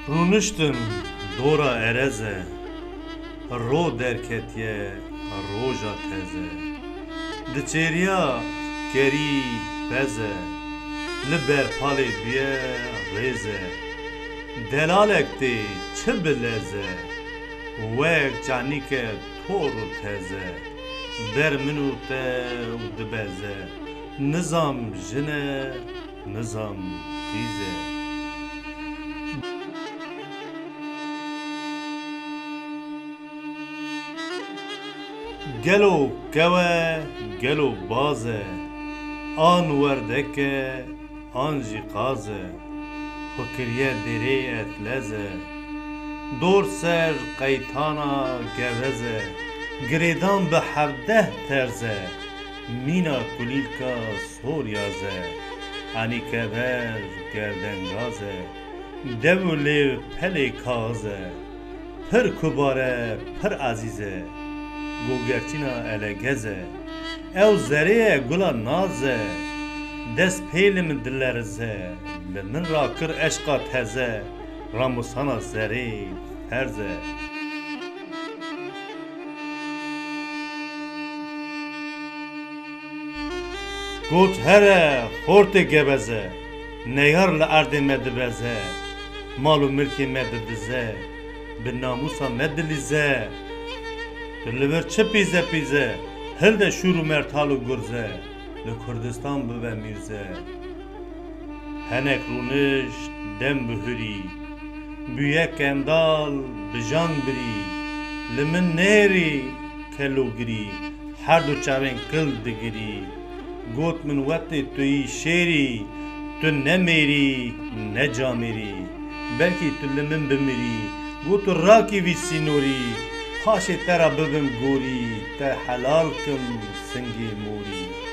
رونشتم دورا ارزه رو درکتیه روژا تزه دچریا کری بزه لبر پالی بیه ریزه دلالک دی چه بلزه وک جانی که تورو تزه در منو ته و دبزه نظام جنه نظام خیزه گلو کوه گلو بازه آن وردکه آن جی قازه فکریه دیره اتلزه دور سر قیتانا گوزه گریدان به 17 ترزه مینا کلیلکا سوریازه انی کبر گردنگازه دولی پلی کازه پر کباره پر عزیزه گوگرچینا الگزه او زریه گلا نازه دست پیلم دلرزه لمن را کر عشقا تزه راموسانا زری فرزه گوت هره خورت گبزه نیار لعرد مدبزه مالو ملکی مددزه به ناموسا مدلیزه لبر چه پیزه پیزه هل ده شور و مرتال و گرزه لکردستان بوه میرزه هنک رونش دم بهری büyük kendal bijan biri limin neri kelogiri her du çavên kil digiri got min wetê tu yî şêrî tu ne mêrî ne camêrî belkî tu li min bimirî got tu rakî vî sînorî paşê te ra bibim gorî te helal kim singê morî